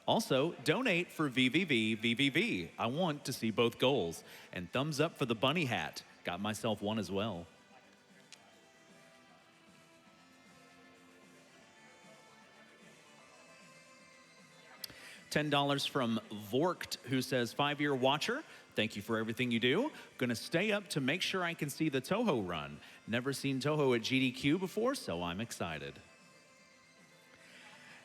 Also, donate for VVV. I want to see both goals. And thumbs up for the bunny hat. Got myself one as well. $10 from Vorkt, who says, 5-year watcher. Thank you for everything you do. Gonna stay up to make sure I can see the Toho run. Never seen Toho at GDQ before, so I'm excited.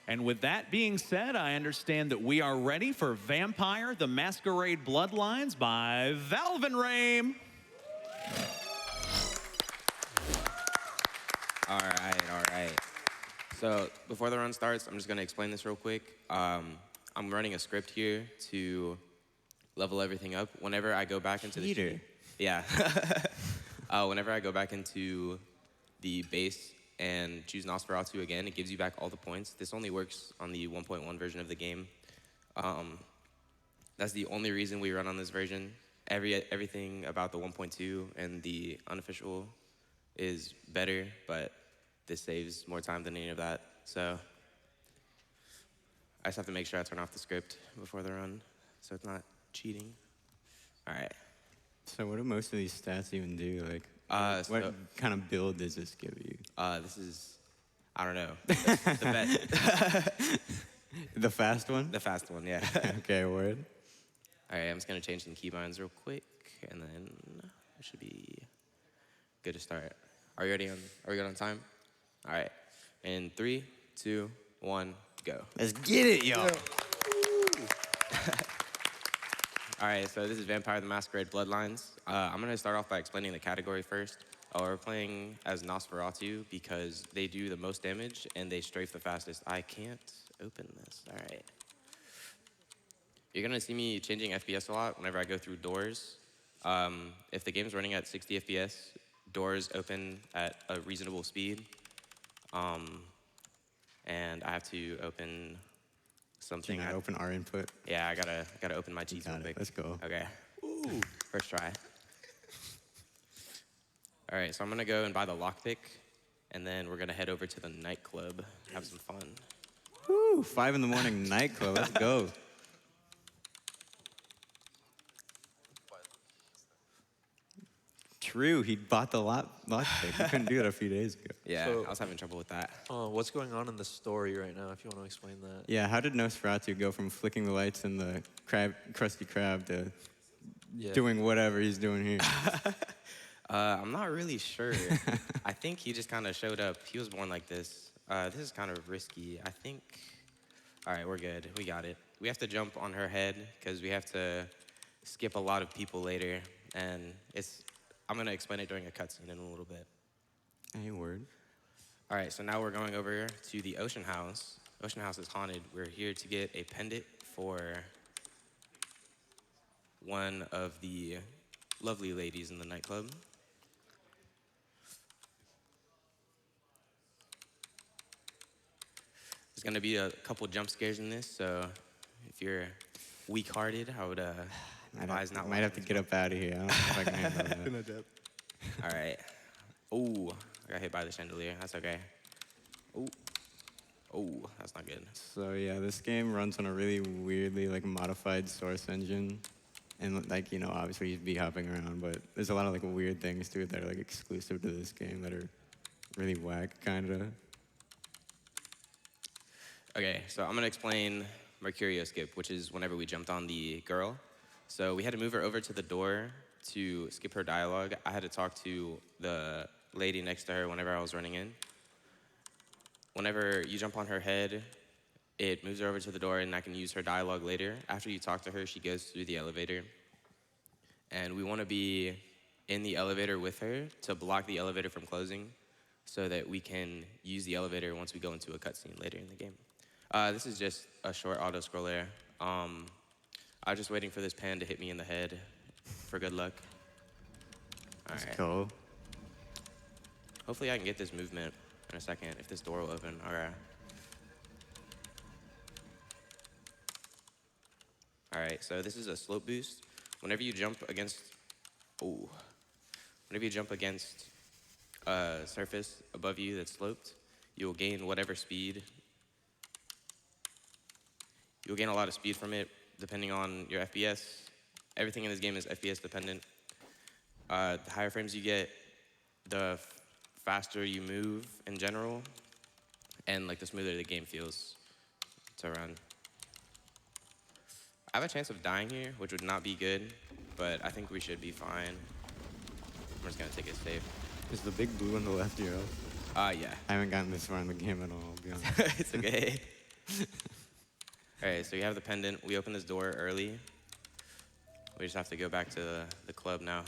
And with that being said, I understand that we are ready for Vampire: The Masquerade Bloodlines by Valvinraim. All right. So before the run starts, I'm just gonna explain this real quick. I'm running a script here to level everything up. Whenever I go back into the whenever I go back into the base and choose Nosferatu again, it gives you back all the points. This only works on the 1.1 version of the game. That's the only reason we run on this version. Everything about the 1.2 and the unofficial is better, but this saves more time than any of that. So I just have to make sure I turn off the script before the run, so it's not cheating. All right. So what do most of these stats even do? Like, what kind of build does this give you? This is, I don't know, the best. The fast one? The fast one, yeah. Okay, word. All right, I'm just gonna change some keybinds real quick, and then it should be good to start. Are you ready? Are we good on time? All right. In 3, 2, 1, go. Let's get it, y'all. All right, so this is Vampire: The Masquerade Bloodlines. I'm gonna start off by explaining the category first. We're playing as Nosferatu because they do the most damage and they strafe the fastest. I can't open this, all right. You're gonna see me changing FPS a lot whenever I go through doors. If the game's running at 60 FPS, doors open at a reasonable speed. And I have to open something. Can I open our input? Yeah, I gotta open my cheats real quick. Let's go. Okay. Ooh, first try. All right, so I'm gonna go and buy the lockpick, and then we're gonna head over to the nightclub, have some fun. Woo! 5 in the morning nightclub. Let's go. True, he bought the lockpick. He couldn't do it a few days ago. Yeah, So- I was having trouble with that. What's going on in the story right now, if you want to explain that? Yeah, how did Nosferatu go from flicking the lights in the Krusty Krab to doing whatever he's doing here? I'm not really sure. I think he just kind of showed up. He was born like this. This is kind of risky. I think, all right, we're good. We got it. We have to jump on her head because we have to skip a lot of people later. And I'm gonna explain it during a cutscene in a little bit. Any word? All right, so now we're going over to the Ocean House. Ocean House is haunted. We're here to get a pendant for one of the lovely ladies in the nightclub. There's gonna be a couple jump scares in this, so if you're weak-hearted, I would advise not. Might have to get up out of here. I don't know if I can handle that. All right. Ooh, I got hit by the chandelier. That's okay. Ooh, that's not good. So yeah, this game runs on a really weirdly modified source engine. And obviously you'd be hopping around, but there's a lot of weird things to it that are exclusive to this game that are really whack, kinda. Okay, so I'm gonna explain Mercurio skip, which is whenever we jumped on the girl. So we had to move her over to the door to skip her dialogue. I had to talk to the lady next to her whenever I was running in. Whenever you jump on her head, it moves her over to the door and I can use her dialogue later. After you talk to her, she goes through the elevator. And we wanna be in the elevator with her to block the elevator from closing so that we can use the elevator once we go into a cutscene later in the game. This is just a short auto-scroller. I was just waiting for this pan to hit me in the head for good luck. All right. Let's go. Hopefully I can get this movement in a second, if this door will open. All right. All right, so this is a slope boost. Whenever you jump against a surface above you that's sloped, you'll gain whatever speed You'll gain a lot of speed from it, depending on your FPS. Everything in this game is FPS dependent. The higher frames you get, the faster you move in general, and like the smoother the game feels to run. I have a chance of dying here, which would not be good, but I think we should be fine. I'm just gonna take it safe. Is the big blue on the left your elf? Yeah. I haven't gotten this far in the game at all, I'll be honest. It's okay. All right, so you have the pendant. We opened this door early. We just have to go back to the club now.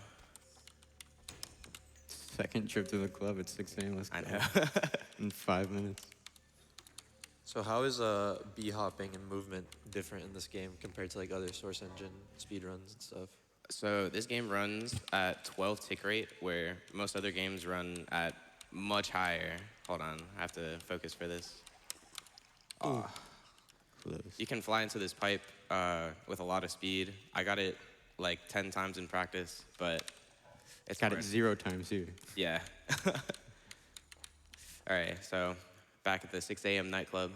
Second trip to the club at 6 a.m. Let's go. I know. In 5 minutes. So how is bee hopping and movement different in this game compared to like other Source Engine speedruns and stuff? So this game runs at 12 tick rate, where most other games run at much higher. Hold on, I have to focus for this. Close. You can fly into this pipe with a lot of speed. I got it like 10 times in practice, but it's Got hard. it 0 times here. Yeah. All right, so back at the 6 a.m. nightclub,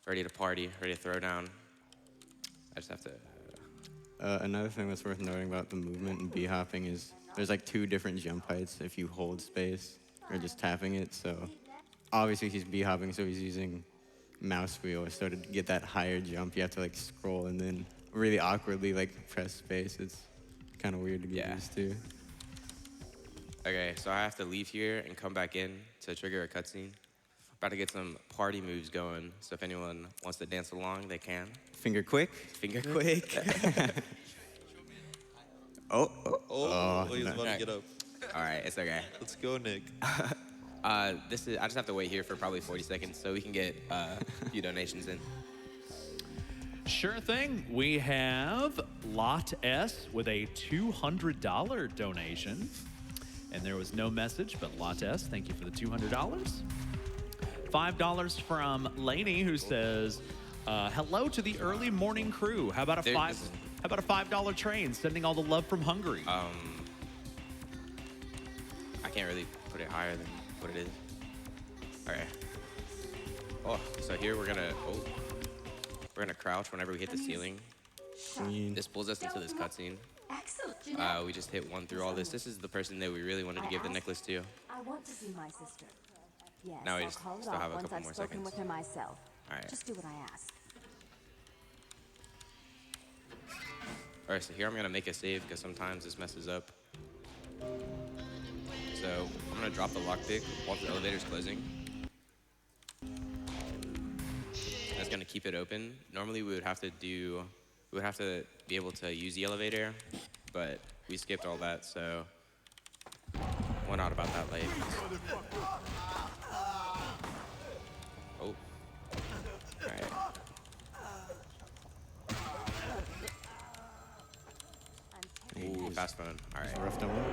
ready to party, ready to throw down. I just have to... Another thing that's worth noting about the movement and bee hopping is there's like 2 different jump heights if you hold space or just tapping it. So obviously he's bee hopping, so he's using mouse wheel. So to get that higher jump, you have to like scroll and then really awkwardly like press space. It's kind of weird to get used to. Okay, so I have to leave here and come back in to trigger a cutscene. About to get some party moves going, so if anyone wants to dance along, they can. Finger quick. Finger quick. Oh, He's no. about to get up. All right, it's okay. Let's go, Nick. I just have to wait here for probably 40 seconds so we can get a few donations in. Sure thing. We have Lot S with a $200 donation. And there was no message, but Lot S, thank you for the $200. $5 from Lainey, who says, hello to the early morning crew. How about a $5 train sending all the love from Hungary? I can't really put it higher than what it is. All right. Oh, so here we're gonna crouch whenever we hit the ceiling. This pulls us into this cutscene. We just hit 1 through all this. This is the person that we really wanted to give the necklace to. I want to see my sister. Yes, Now we I'll just call it still off have a once couple I've more spoken seconds. with her myself. All right. Just do what I ask. All right, so here I'm gonna make a save because sometimes this messes up. So I'm gonna drop the lockpick while the elevator's closing. That's gonna keep it open. Normally we would have to be able to use the elevator, but we skipped all that, so we're not about that late. Oh. All right. Ooh, fast phone. All right. Roughed him up.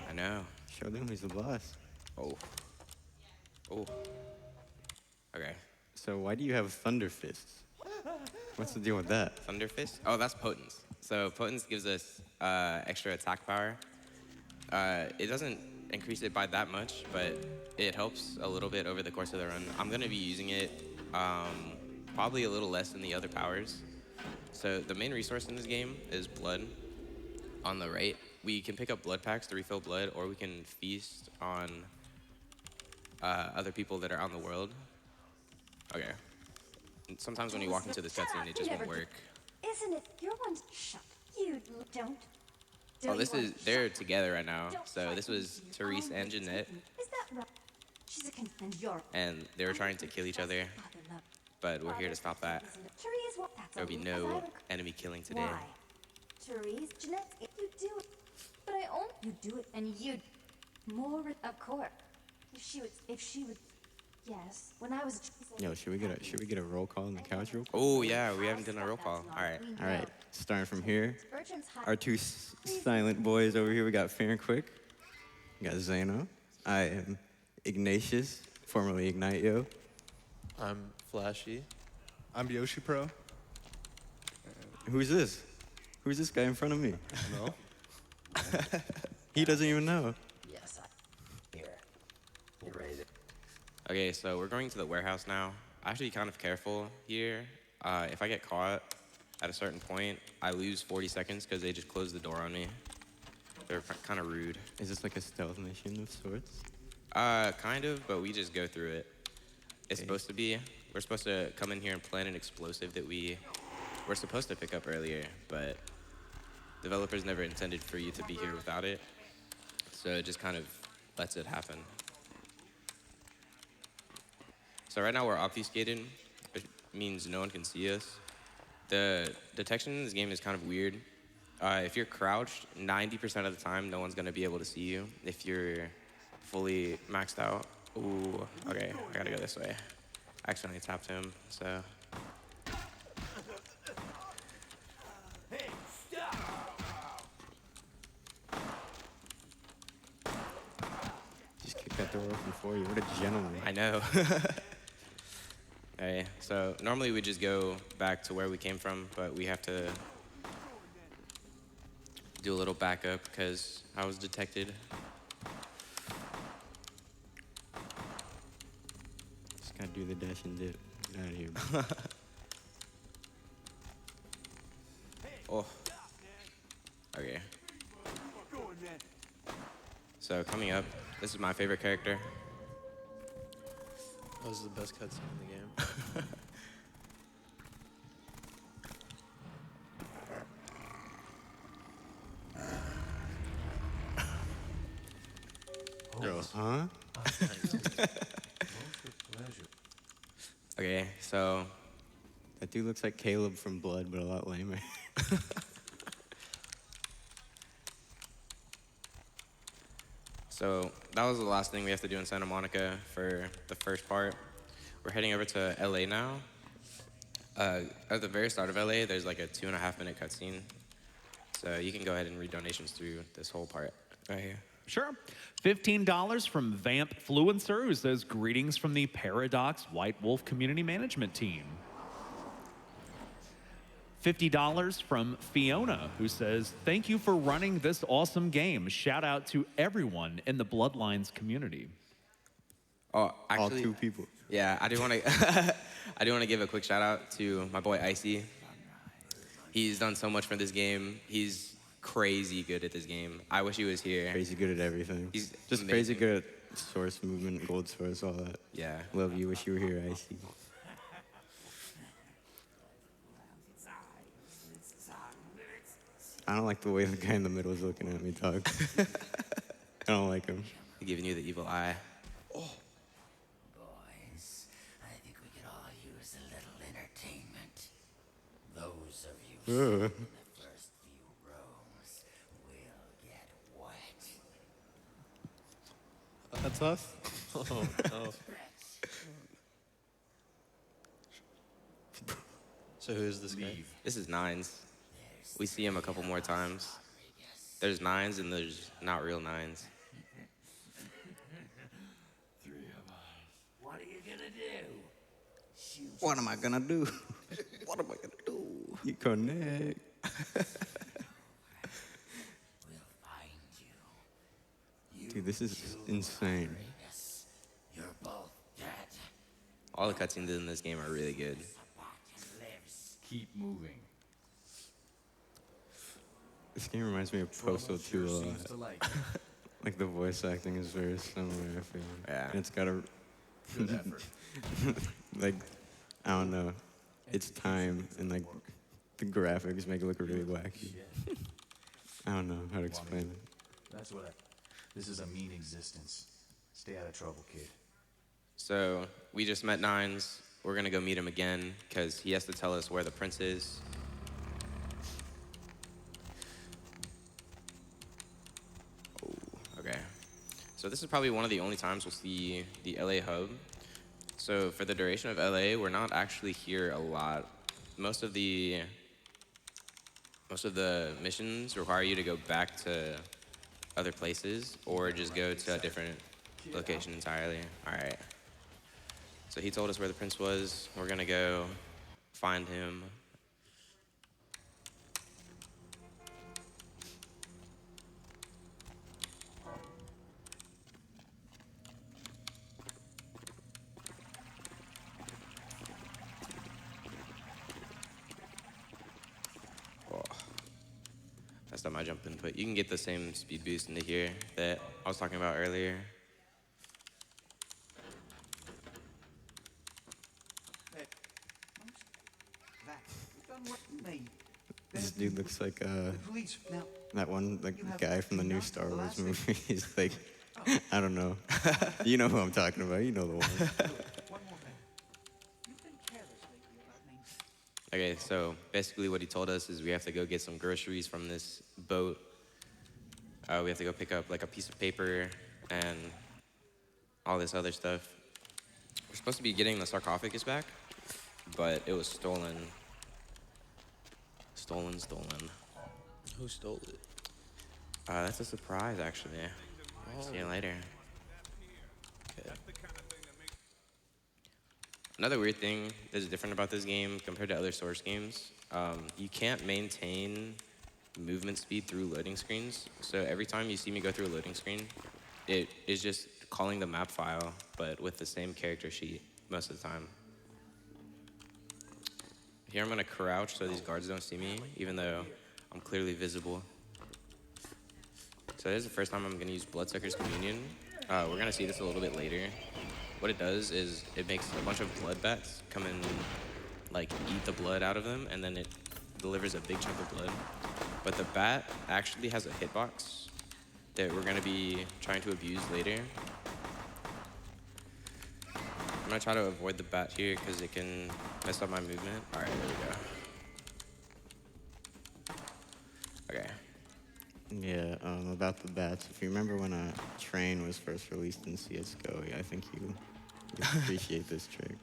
I know. Show them who's the boss. Oh. Oh. Okay. So why do you have thunder fists? What's the deal with that? Thunder Fist? Oh, that's Potence. So Potence gives us extra attack power. It doesn't increase it by that much, but it helps a little bit over the course of the run. I'm gonna be using it probably a little less than the other powers. So the main resource in this game is blood. On the right, we can pick up blood packs to refill blood, or we can feast on other people that are out in the world. Okay. And sometimes when you walk into this cutscene, it just won't work. Isn't it? You're one. Shut. You don't. Oh, they're together right now. So this was Therese and Jeanette, Is that right? She's a and you're. and they were trying to kill each other, but we're here to stop that. Therese, what? That's There'll be no enemy killing today. Why? Therese, Jeanette, if you do it, but I only you do it, and you more of course. If she would, yes. When I was. Yo, should we get a roll call on the couch real quick? Oh yeah, we haven't done a roll call. All right. All right, starting from here. Bertram's high. Our 2 silent boys over here. We got Fair and Quick. We got Zano. I am Ignatius, formerly Ignitio. I'm Flashy. I'm Yoshipro. Who's this? Who's this guy in front of me? No. He doesn't even know. Yes, I'm here. You ready to... Okay, so we're going to the warehouse now. I have to be kind of careful here. if I get caught at a certain point, I lose 40 seconds because they just close the door on me. They're kind of rude. Is this like a stealth mission of sorts? Kind of, but we just go through it. It's supposed to be. We're supposed to come in here and plant an explosive that we're supposed to pick up earlier, but developers never intended for you to be here without it. So it just kind of lets it happen. So right now we're obfuscated, which means no one can see us. The detection in this game is kind of weird. If you're crouched, 90% of the time, no one's gonna be able to see you. If you're fully maxed out, ooh, okay, I gotta go this way. I accidentally tapped him, so. Just kick that door open for you. What a gentleman. I know. Okay, so normally we just go back to where we came from, but we have to do a little backup because I was detected. Just gotta do the dash and dip. Get out of here, bro. Oh. Okay. So coming up, this is my favorite character. That was the best cutscene in the game. Huh? Okay, so That dude looks like Caleb from Blood, but a lot lamer. So that was the last thing we have to do in Santa Monica for the first part. We're heading over to LA now. At the very start of LA, there's like a 2.5-minute cutscene. So you can go ahead and read donations through this whole part right here. Sure. $15 from Vamp Fluencer, who says, greetings from the Paradox White Wolf Community Management Team. $50 from Fiona, who says, thank you for running this awesome game. Shout out to everyone in the Bloodlines community. Oh, actually, All two people. Yeah, I do want to I do want to give a quick shout out to my boy Icy. He's done so much for this game. He's crazy good at this game. I wish he was here. Crazy good at everything. He's just amazing. crazy good at source movement, gold source, all that. Yeah. Love you. Wish you were here, Icy. I don't like the way the guy in the middle is looking at me, dog. I don't like him. He's giving you the evil eye. Boys, I think we could all use a little entertainment. Those of you in the first few rows will get wet. That's us? Oh, no. So who is this guy? This is Nines. We see him a couple more times. There's Nines and there's not real Nines. What are you gonna do? Shoot. What am I gonna do? What am I gonna do? You connect. We'll find you. Dude, this is insane. Yes, you're both dead. All the cutscenes in this game are really good. Sabat lives. Keep moving. This game reminds me of Postal 2 a lot. Seems to like it. Like the voice acting is very similar, I feel. Yeah. And it's got a, Good effort. like, I don't know. It's time and like the graphics make it look really wacky. I don't know how to explain it. That's what this is a mean existence. Stay out of trouble, kid. So we just met Nines. We're gonna go meet him again because he has to tell us where the prince is. Okay. So this is probably one of the only times we'll see the LA hub. So for the duration of LA, we're not actually here a lot. Most of the missions require you to go back to other places or just go to a different location entirely. All right. So he told us where the prince was. We're gonna go find him. messed up my jump input. You can get the same speed boost into here that I was talking about earlier. This dude looks like that one guy from the new Star Wars movie. He's like, I don't know. You know who I'm talking about. You know the one. Okay, so basically what he told us is we have to go get some groceries from this boat. We have to go pick up like a piece of paper and all this other stuff. We're supposed to be getting the sarcophagus back, but it was stolen. Stolen. Who stole it? That's a surprise, actually. See you later. Okay. Another weird thing that's different about this game compared to other Source games, you can't maintain movement speed through loading screens. So every time you see me go through a loading screen, it is just calling the map file, but with the same character sheet most of the time. Here I'm gonna crouch so these guards don't see me, even though I'm clearly visible. So this is the first time I'm gonna use Bloodsucker's Communion. We're gonna see this a little bit later. What it does is it makes a bunch of blood bats come and like eat the blood out of them, and then it delivers a big chunk of blood. But the bat actually has a hitbox that we're gonna be trying to abuse later. I'm gonna try to avoid the bat here because it can mess up my movement. All right, there we go. Okay. Yeah, about the bats. If you remember when a train was first released in CS:GO, I think you appreciate this trick.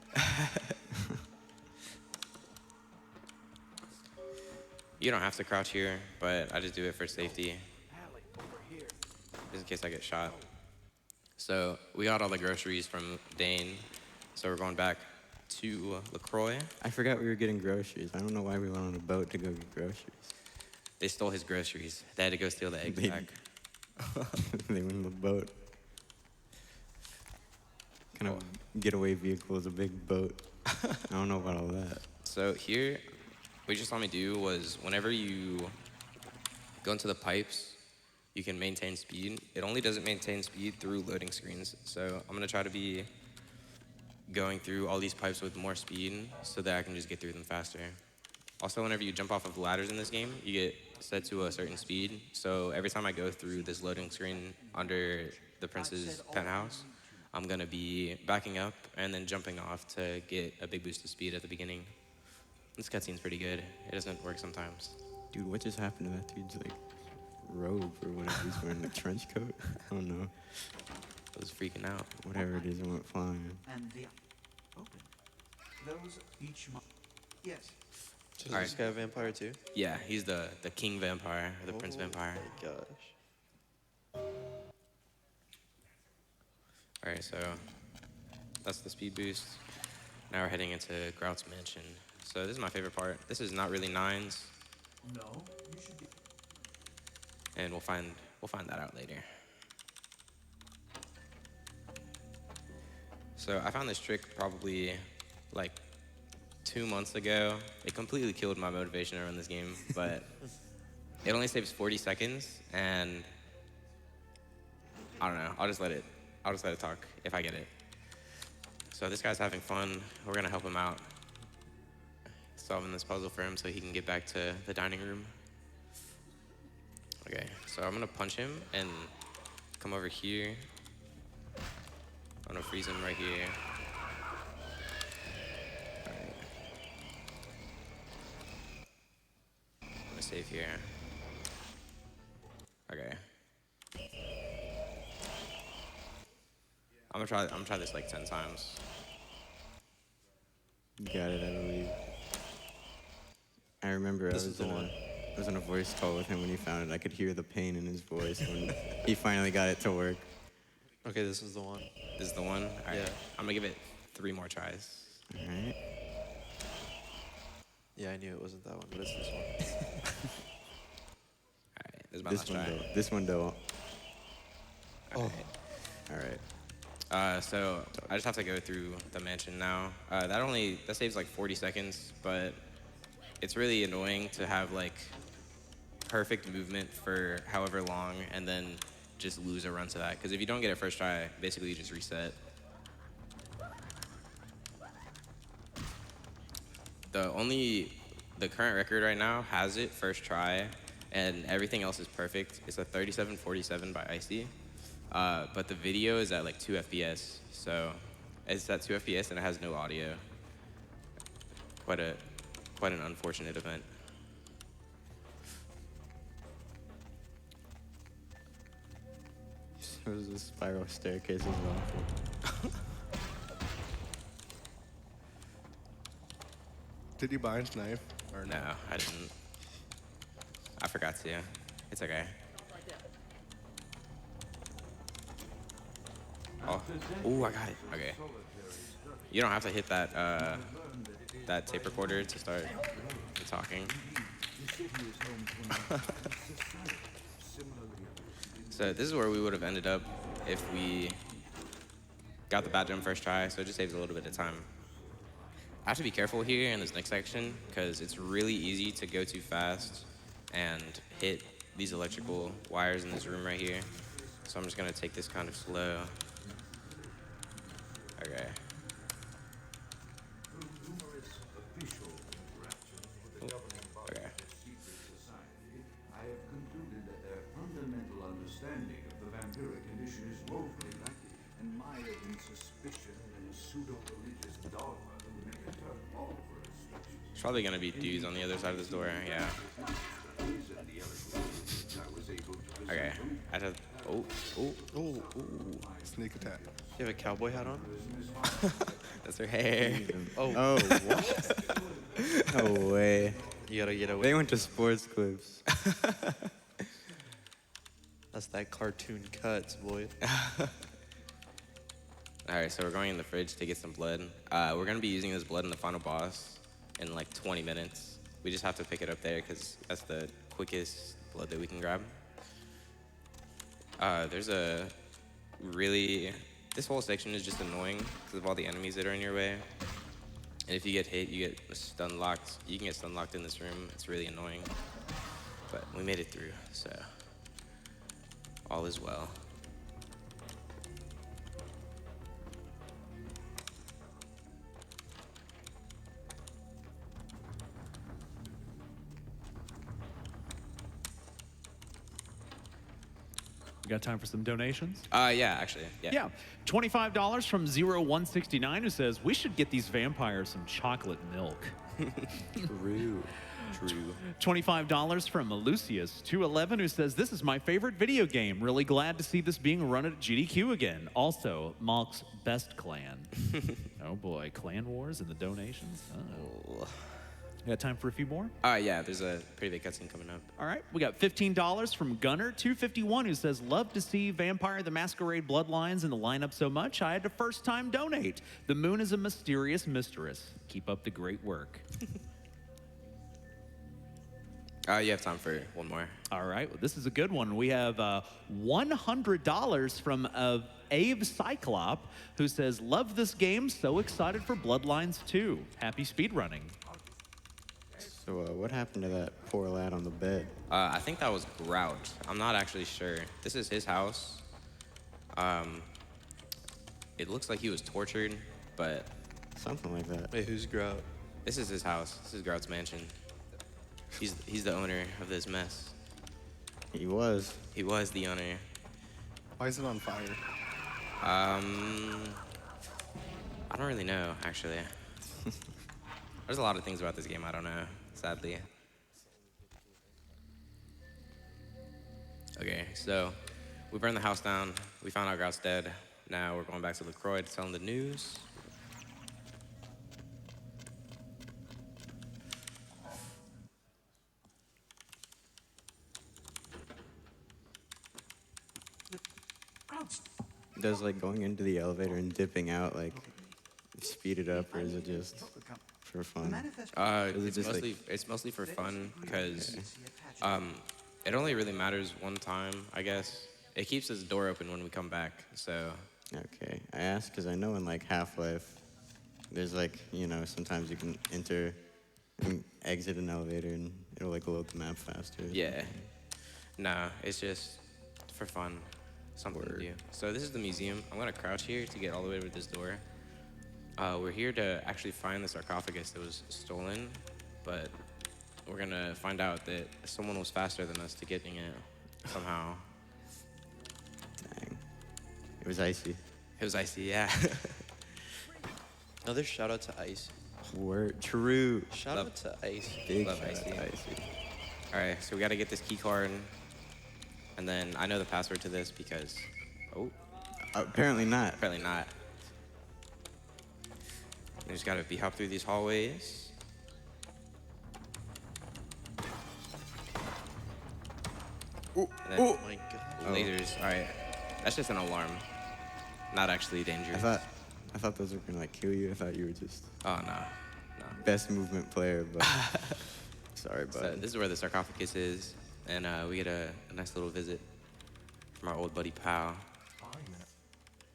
You don't have to crouch here, but I just do it for safety, just in case I get shot. So we got all the groceries from Dane, so we're going back to LaCroix. I forgot we were getting groceries. I don't know why we went on a boat to go get groceries. They stole his groceries. They had to go steal the eggs back. They went on the boat. Kind of getaway vehicle is a big boat. I don't know about all that. So here, what you just saw me do was whenever you go into the pipes, you can maintain speed. It only doesn't maintain speed through loading screens. So I'm gonna try to be going through all these pipes with more speed so that I can just get through them faster. Also, whenever you jump off of ladders in this game, you get set to a certain speed. So every time I go through this loading screen under the prince's penthouse, I'm gonna be backing up and then jumping off to get a big boost of speed at the beginning. This cutscene's pretty good. It doesn't work sometimes. Dude, what just happened to that dude's robe or whatever he's wearing, a trench coat? I don't know. I was freaking out. Whatever it is, it went flying. And the open. Those each month. Yes. So is this guy a vampire too? Yeah, he's the king vampire, or the prince vampire. Oh my gosh. All right, so that's the speed boost. Now we're heading into Grout's mansion. So this is my favorite part. This is not really nines, No, you should be. and we'll find that out later. So I found this trick probably like 2 months ago. It completely killed my motivation to run this game, but it only saves 40 seconds, and I don't know. I'll just let it talk if I get it. So this guy's having fun. We're gonna help him out, solving this puzzle for him so he can get back to the dining room. Okay, so I'm gonna punch him and come over here. I'm gonna freeze him right here. Alright. I'm gonna save here. Okay. I'm gonna try this like 10 times. You got it, I believe. I remember I was in a voice call with him when he found it. I could hear the pain in his voice when he finally got it to work. Okay, this is the one. This is the one? All right. Yeah. I'm gonna give it 3 more tries. All right. Yeah, I knew it wasn't that one, but it's this one. All right, this is my last try. This one, though. All All right. right. So I just have to go through the mansion now. That saves like 40 seconds, but it's really annoying to have like perfect movement for however long and then just lose a run to that. Because if you don't get it first try, basically you just reset. The current record right now has it first try, and everything else is perfect. It's a 3747 by Icy, but the video is at like 2 FPS. So it's at 2 FPS and it has no audio. Quite an unfortunate event. There's a spiral staircase as well. Did you buy his knife? Or No, I didn't. I forgot to. It's okay. Oh, ooh, I got it. Okay. You don't have to hit that that tape recorder to start talking. So this is where we would have ended up if we got the bad jump first try, so it just saves a little bit of time. I have to be careful here in this next section because it's really easy to go too fast and hit these electrical wires in this room right here. So I'm just gonna take this kind of slow. Okay. Okay. I have concluded that their fundamental understanding of the vampiric condition is woefully lacking, and mired in suspicion and pseudo-religious dogma that would make it tough all for instructions. There's probably gonna be dudes on the other side of this door. Yeah. Okay. I have. Oh. Sneak attack. You have a cowboy hat on? That's her hair. Oh, what? No way. You gotta get away. They went to sports clips. That's that cartoon cuts, boy. All right, so we're going in the fridge to get some blood. We're gonna be using this blood in the final boss in like 20 minutes. We just have to pick it up there because that's the quickest blood that we can grab. There's a this whole section is just annoying because of all the enemies that are in your way. And if you get hit, you get stun locked. You can get stun locked in this room. It's really annoying. But we made it through, so all is well. We got time for some donations? Yeah, actually, yeah. Yeah. $25 from 0169 who says, we should get these vampires some chocolate milk. True. $25 from Lucius211 who says, this is my favorite video game. Really glad to see this being run at GDQ again. Also, Malk's best clan. Oh boy, clan wars and the donations. Oh. We got time for a few more? Yeah, there's a pretty big cutscene coming up. All right, we got $15 from Gunner251 who says, love to see Vampire the Masquerade Bloodlines in the lineup so much, I had to first time donate. The moon is a mysterious mistress. Keep up the great work. You have time for one more. All right, well, this is a good one. We have $100 from Abe Cyclop who says, love this game, so excited for Bloodlines 2. Happy speedrunning. So what happened to that poor lad on the bed? I think that was Grout. I'm not actually sure. This is his house. It looks like he was tortured, but Something like that. Wait, who's Grout? this is his house. This is Grout's mansion. He's the owner of this mess. He was. He was the owner. Why is it on fire? I don't really know, actually. There's a lot of things about this game I don't know, sadly. Okay, so we burned the house down. We found out Grout's dead. Now we're going back to LaCroix to tell him the news. Does like going into the elevator and dipping out like speed it up, or is it just for fun? It's mostly for fun because it only really matters one time, I guess. It keeps this door open when we come back, so. Okay, I asked because I know in like Half-Life, there's like, you know, sometimes you can enter and exit an elevator and it'll like load the map faster. Yeah. Nah, it's just for fun. Something to do. So this is the museum. I'm gonna crouch here to get all the way to this door. We're here to actually find the sarcophagus that was stolen, but we're gonna find out that someone was faster than us to getting it somehow. Dang. It was icy. It was icy, yeah. Another shout out to Ice. Word. True. Shout Love- out to Ice. Big Love shout out icy. to icy. All right, so we gotta get this key card, and then I know the password to this because, oh, Apparently not. apparently not. We just gotta hop through these hallways. Ooh, And then ooh. My God. lasers. All right, that's just an alarm, not actually dangerous. I thought those were gonna like kill you. I thought you were just Oh no, no. best movement player, but sorry, So bud. this is where the sarcophagus is, and we get a nice little visit from our old buddy Pal. Fine.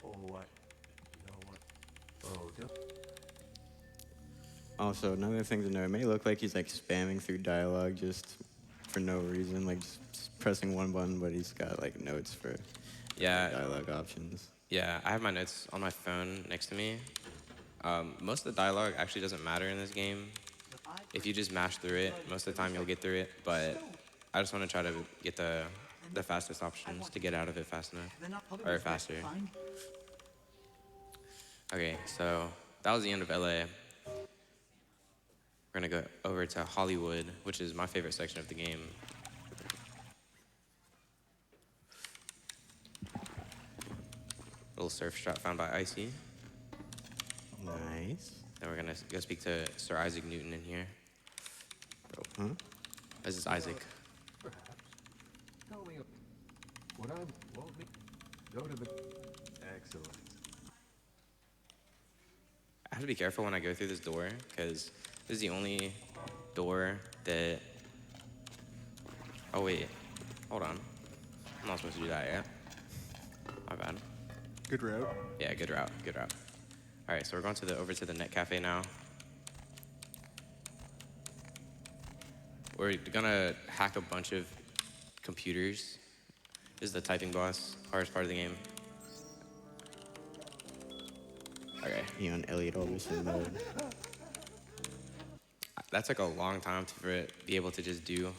Oh, what? You know what? Oh, don't. Also, another thing to know, it may look like he's like spamming through dialogue just for no reason, like just pressing one button, but he's got like notes for Yeah, dialogue options. yeah. I have my notes on my phone next to me. Most of the dialogue actually doesn't matter in this game. If you just mash through it, most of the time you'll get through it. But I just want to try to get the fastest options to get out of it fast enough, or faster. Okay, so that was the end of LA. We're gonna go over to Hollywood, which is my favorite section of the game. Little surf shot found by Icy. Nice. Then we're gonna go speak to Sir Isaac Newton in here. Huh? This is Isaac. Tell me what I won't be. Go to the. Excellent. I have to be careful when I go through this door, because this is the only door that... Oh, wait. Hold on. I'm not supposed to do that yet. My bad. Good route. Yeah, good route, good route. All right, so we're going over to the Net Cafe now. We're gonna hack a bunch of computers. This is the typing boss, hardest part of the game. Okay. You on Elliot Alderson mode. That took a long time for it to be able to just do.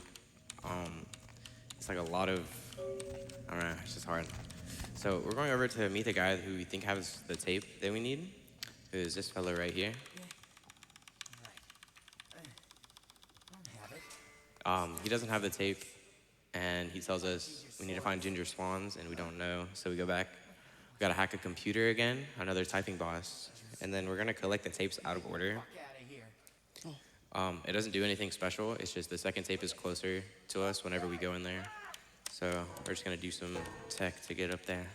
It's like a lot of, I don't know, it's just hard. So we're going over to meet the guy who we think has the tape that we need, who is this fellow right here. He doesn't have the tape, and he tells us we need to find ginger swans, and we don't know, so we go back. We gotta hack a computer again, another typing boss, and then we're gonna collect the tapes out of order. It doesn't do anything special, it's just the second tape is closer to us whenever we go in there. So we're just gonna do some tech to get up there.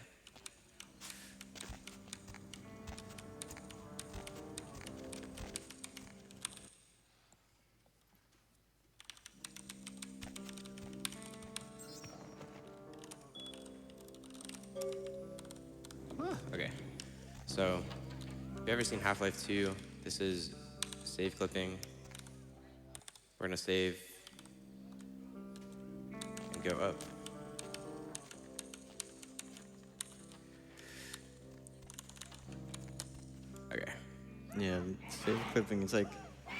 Okay, so if you've ever seen Half-Life 2, this is save clipping. We're gonna save and go up. Okay. Yeah, save clipping is like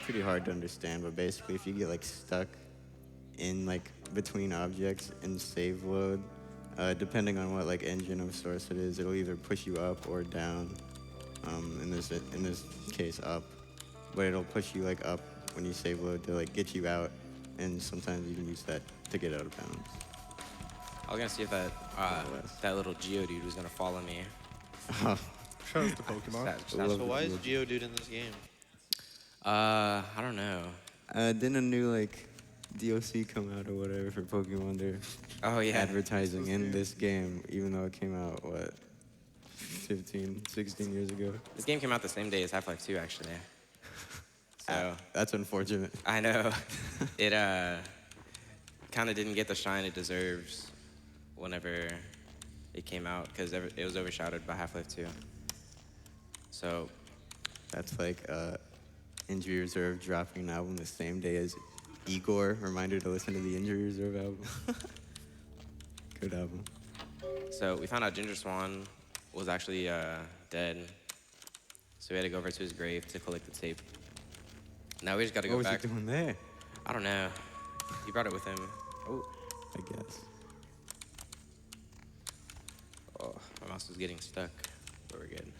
pretty hard to understand, but basically if you get like stuck in like between objects in save load, depending on what like engine of source it is, it'll either push you up or down. In this case up, but it'll push you like up when you save load to like get you out, and sometimes you can use that to get out of bounds. I was gonna see if that that little Geodude was gonna follow me. Shout out to Pokemon. That's- So why is Geodude in this game? I don't know. Didn't a new like DLC come out or whatever for Pokemon? They're Oh yeah. advertising in this game, even though it came out what 15, 16 years ago. This game came out the same day as Half-Life 2, actually. So That's unfortunate. I know it kind of didn't get the shine it deserves whenever it came out because it was overshadowed by Half-Life 2. So That's like Injury Reserve dropping an album the same day as Igor, reminder to listen to the Injury Reserve album. Good album. So we found out Ginger Swan was actually dead. So we had to go over to his grave to collect the tape. Now we just got to go What was back. he doing there? I don't know. He brought it with him. Oh, I guess. oh, my mouse is getting stuck, but we're good.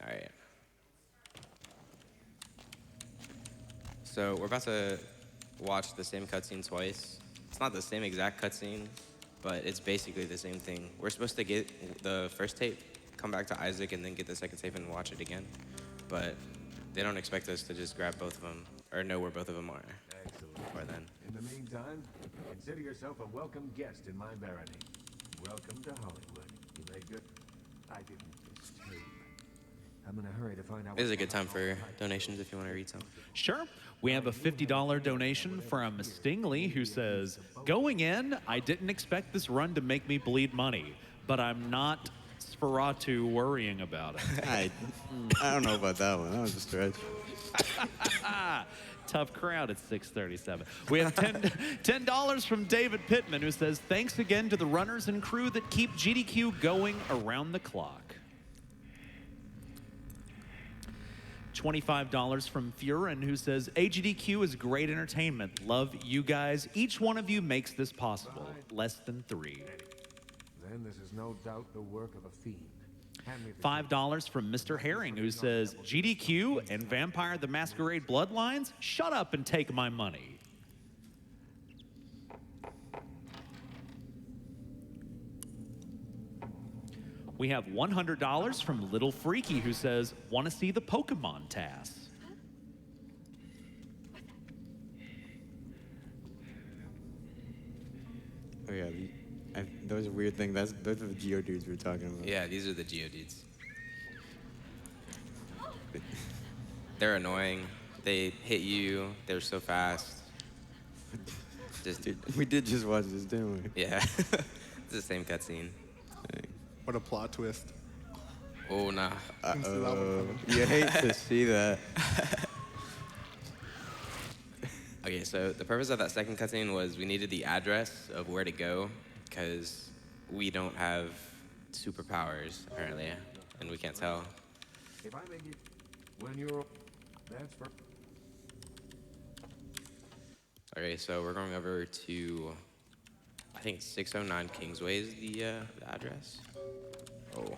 All right. So we're about to watch the same cutscene twice. It's not the same exact cutscene, but it's basically the same thing. We're supposed to get the first tape, come back to Isaac, and then get the second tape and watch it again. But they don't expect us to just grab both of them or know where both of them are. Excellent. Before then. In the meantime, consider yourself a welcome guest in my barony. Welcome to Hollywood. You made good. I didn't disturb. I'm in a hurry to find out. This is a good time for donations if you want to read some. Sure. We have a $50 donation from Stingley who says, going in, I didn't expect this run to make me bleed money, but I'm not Sferatu worrying about it. I don't know about that one. That was a stretch. Tough crowd at 637. We have $10 from David Pittman who says, thanks again to the runners and crew that keep GDQ going around the clock. $25 from Furin who says, AGDQ is great entertainment. Love you guys. Each one of you makes this possible. Less than 3. Then this is no doubt the work of a fiend. Hand me the $5 from Mr. Herring who says, GDQ and Vampire the Masquerade Bloodlines, shut up and take my money. We have $100 from Little Freaky who says, want to see the Pokemon TAS. Oh yeah, that was a weird thing. Those are the Geodudes we were talking about. Yeah, these are the Geodudes. They're annoying. They hit you. They're so fast. Just, Dude, we did just watch this, didn't we? yeah. It's the same cutscene. What a plot twist. Oh, nah. Didn't see that one coming. You hate to see that. Okay, so the purpose of that second cutscene was we needed the address of where to go because we don't have superpowers, apparently, and we can't tell. If I make it when you're... That's for... Okay, so we're going over to, I think 609 Kingsway is the address. Oh.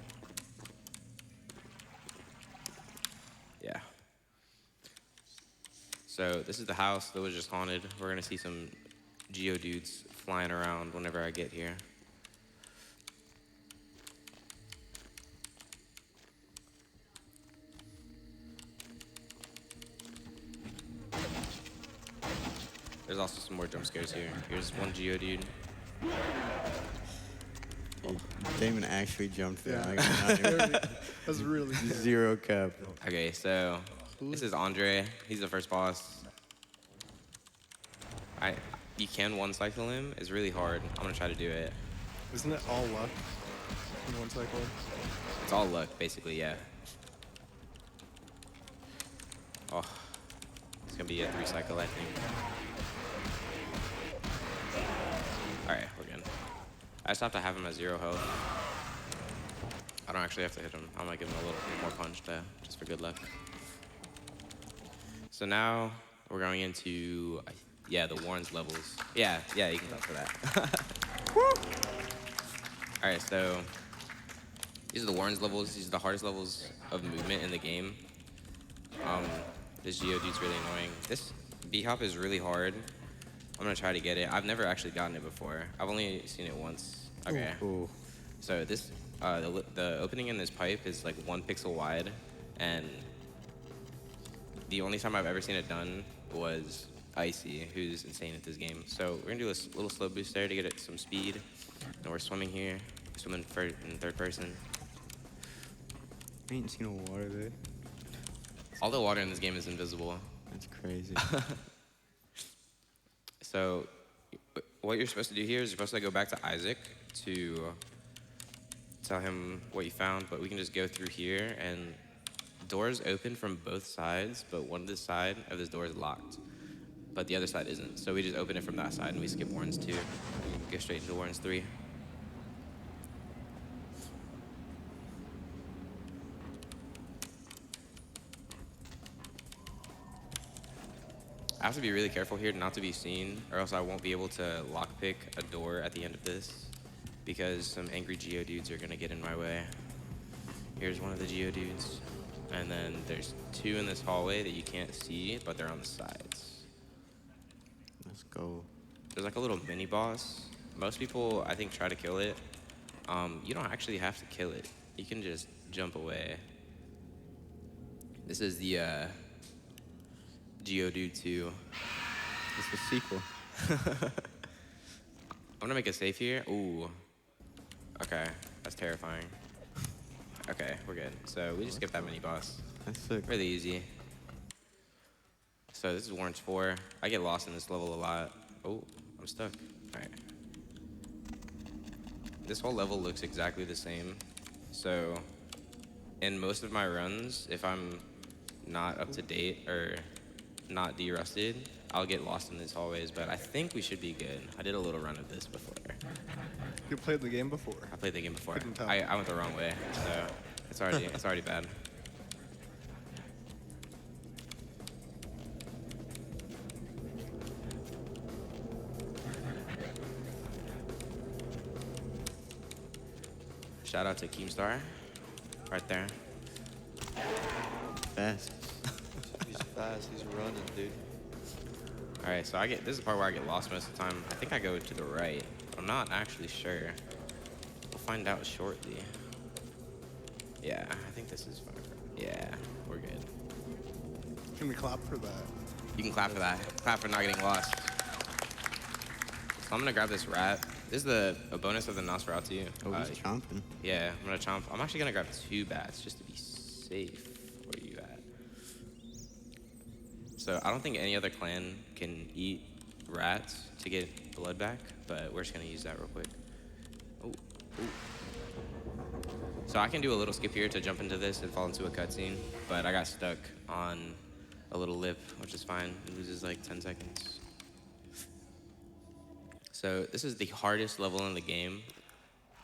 Yeah. So this is the house that was just haunted. We're gonna see some Geodudes flying around whenever I get here. There's also some more jump scares here. Here's one Geodude. Damon actually jumped there. Yeah. That's really good. Zero cap. Okay, so this is Andre. He's the first boss. You can one cycle him. It's really hard. I'm gonna try to do it. Isn't it all luck in one cycle? It's all luck, basically, yeah. Oh, it's gonna be a 3 cycle, I think. All right, we're good. I just have to have him at 0 health. I don't actually have to hit him. I'm gonna give him a little more punch though, just for good luck. So now we're going into, yeah, the Warren's levels. Yeah, you can talk for that. All right, so these are the Warren's levels. These are the hardest levels of movement in the game. This Geodude's really annoying. This B-hop is really hard. I'm gonna try to get it. I've never actually gotten it before. I've only seen it once. Okay. Ooh. So this, the opening in this pipe is like 1 pixel wide, and the only time I've ever seen it done was Icy, who's insane at this game. So we're gonna do a little slow boost there to get it some speed, and we're swimming here, swimming in third person. I ain't seen no water there. All the water in this game is invisible. That's crazy. So what you're supposed to do here is you're supposed to go back to Isaac to tell him what you found, but we can just go through here, and doors open from both sides, but one of the side of this door is locked. but the other side isn't. So we just open it from that side and we skip Warrens 2 and go straight into Warrens 3. I have to be really careful here not to be seen, or else I won't be able to lockpick a door at the end of this, because some angry Geodudes are gonna get in my way. Here's one of the Geodudes, and then there's 2 in this hallway that you can't see, but they're on the sides. Let's go. There's like a little mini boss. Most people, I think, try to kill it. You don't actually have to kill it. You can just jump away. This is the Geodude 2. It's the sequel. I'm gonna make a save here. Ooh. Okay, that's terrifying. Okay, we're good. So we just skip that mini boss. That's sick. Really easy. So this is Warrens 4. I get lost in this level a lot. Oh, I'm stuck. All right. This whole level looks exactly the same. So in most of my runs, if I'm not up to date or not de-rusted, I'll get lost in these hallways, but I think we should be good. I did a little run of this before. You played the game before. I played the game before. Couldn't tell. I went the wrong way, so it's already bad. Shout out to Keemstar, right there. Fast. He's fast. He's running, dude. All right, so this is the part where I get lost most of the time. I think I go to the right. I'm not actually sure. We'll find out shortly. Yeah, I think this is fine. Yeah, we're good. Can we clap for that? You can clap for that. Clap for not getting lost. So I'm gonna grab this rat. This is a bonus of the Nosferatu. Oh, he's chomping. Yeah, I'm gonna chomp. I'm actually gonna grab 2 bats just to be safe. Where you at? So I don't think any other clan can eat rats to get blood back, but we're just gonna use that real quick. Oh, ooh. So I can do a little skip here to jump into this and fall into a cutscene, but I got stuck on a little lip, which is fine. It loses like 10 seconds. So this is the hardest level in the game.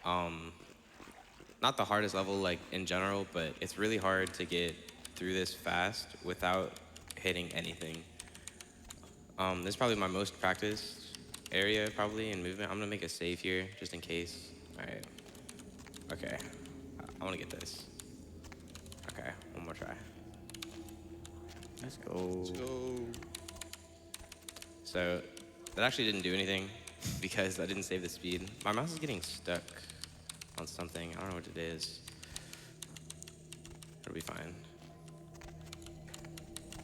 Not the hardest level like in general, but it's really hard to get through this fast without hitting anything. This is probably my most practiced area probably in movement. I'm gonna make a save here just in case. All right. Okay. I wanna get this. Okay, one more try. Let's go. Let's go. So that actually didn't do anything because I didn't save the speed. My mouse is getting stuck on something. I don't know what it is. It'll be fine.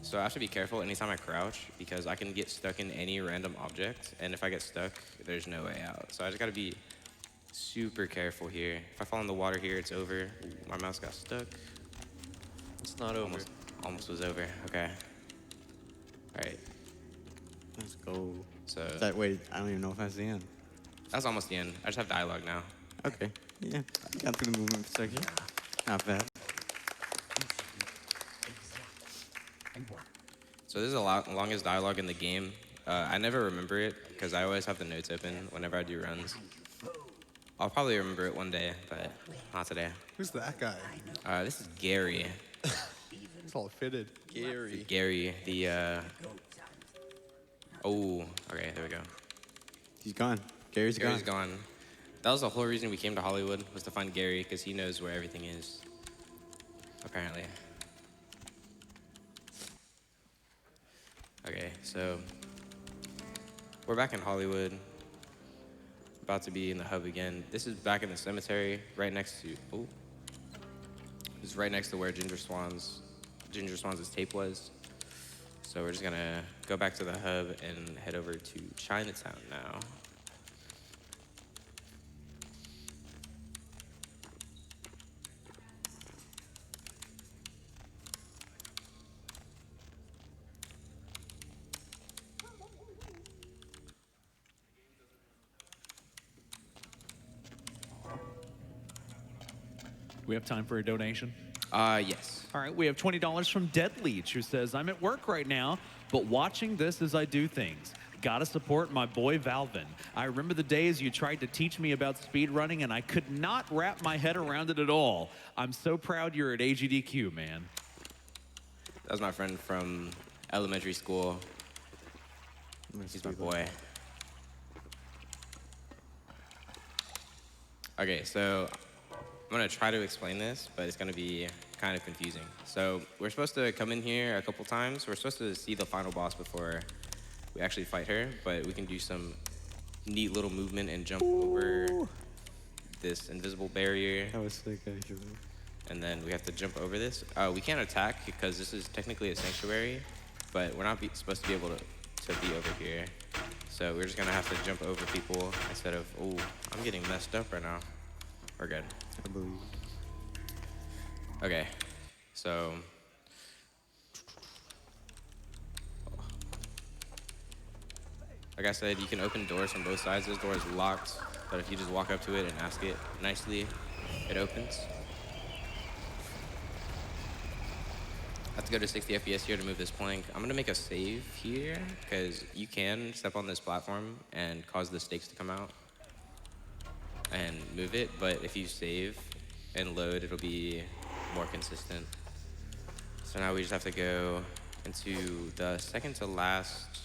So I have to be careful anytime I crouch because I can get stuck in any random object, and if I get stuck, there's no way out. So I just gotta be super careful here. If I fall in the water here, it's over. Ooh, my mouse got stuck. It's not over. Almost was over. Okay. All right. Let's go. So Wait, I don't even know if that's the end. that's almost the end. I just have dialogue now. Okay. Yeah. Got through the movement section. Not bad. So this is the longest dialogue in the game. I never remember it because I always have the notes open whenever I do runs. I'll probably remember it one day, but not today. Who's that guy? This is Gary. It's all fitted. Gary. Gary, the oh, okay, there we go. He's gone. Gary's Gary's gone. gone. That was the whole reason we came to Hollywood, was to find Gary, because he knows where everything is. Apparently. Okay, so we're back in Hollywood. About to be in the hub again. This is back in the cemetery, right next to, oh. This is right next to where Ginger Swan's tape was. So we're just gonna go back to the hub and head over to Chinatown now. We have time for a donation. Yes. All right, we have $20 from Dead Leech, who says, I'm at work right now. but watching this as I do things. Gotta support my boy Valvin. I remember the days you tried to teach me about speedrunning and I could not wrap my head around it at all. I'm so proud you're at AGDQ, man. That was my friend from elementary school. He's my boy. Okay, so I'm gonna try to explain this, but it's gonna be kind of confusing. So we're supposed to come in here a couple times. We're supposed to see the final boss before we actually fight her, but we can do some neat little movement and jump over this invisible barrier. That was sick, actually. And then we have to jump over this. We can't attack because this is technically a sanctuary, but we're not supposed to be able to be over here. So we're just gonna have to jump over people instead of, oh, I'm getting messed up right now. We're good. I believe. Okay, so. Like I said, you can open doors from both sides. This door is locked, but if you just walk up to it and ask it nicely, it opens. I have to go to 60 FPS here to move this plank. I'm gonna make a save here, because you can step on this platform and cause the stakes to come out and move it, but if you save and load, it'll be more consistent. So now we just have to go into the second to last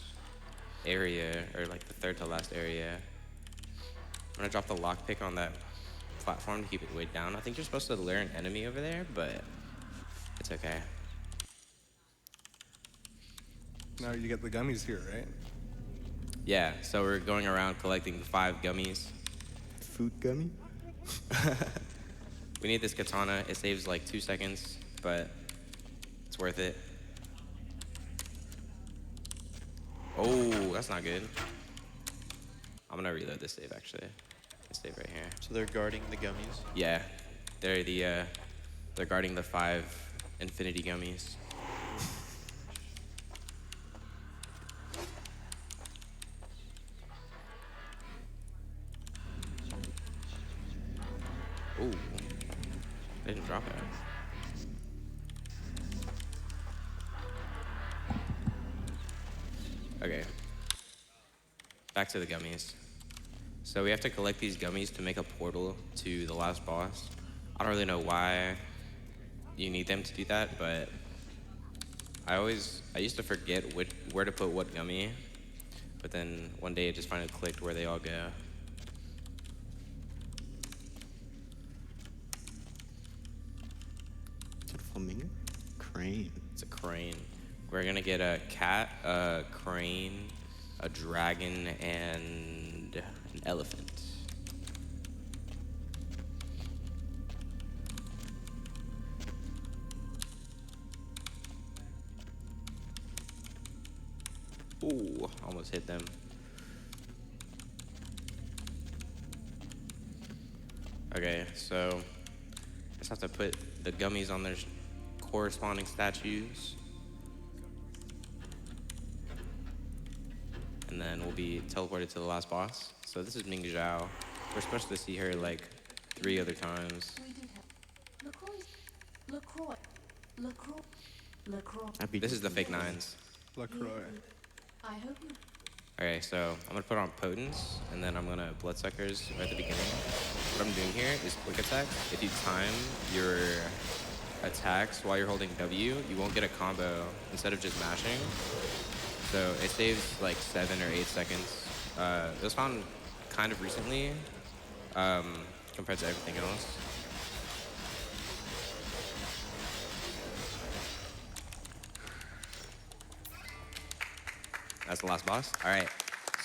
area, or like the third to last area. I'm gonna drop the lockpick on that platform to keep it weighed down. I think you're supposed to lure an enemy over there, but it's okay. Now you get the gummies here, right? Yeah, so we're going around collecting 5 gummies. Food gummy? We need this katana. It saves like 2 seconds, but it's worth it. Oh, that's not good. I'm gonna reload this save actually. This save right here. So they're guarding the gummies? Yeah, they're guarding the 5 infinity gummies. Ooh, they didn't drop it. Okay, back to the gummies. So we have to collect these gummies to make a portal to the last boss. I don't really know why you need them to do that, but I used to forget where to put what gummy, but then one day it just finally clicked where they all go. Is it a flamingo? Crane. It's a crane. We're gonna get a cat, a crane, a dragon, and an elephant. Ooh, almost hit them. Okay, so just have to put the gummies on their corresponding statues. And then we'll be teleported to the last boss. So this is Ming Zhao. We're supposed to see her like 3 other times. We did have LaCroix. This is the fake 9s. LaCroix. I hope you. Okay, so I'm gonna put on Potence, and then I'm gonna Bloodsuckers right at the beginning. What I'm doing here is quick attack. If you time your attacks while you're holding W, you won't get a combo instead of just mashing. So it saves like 7 or 8 seconds. It was found kind of recently compared to everything else. That's the last boss. All right.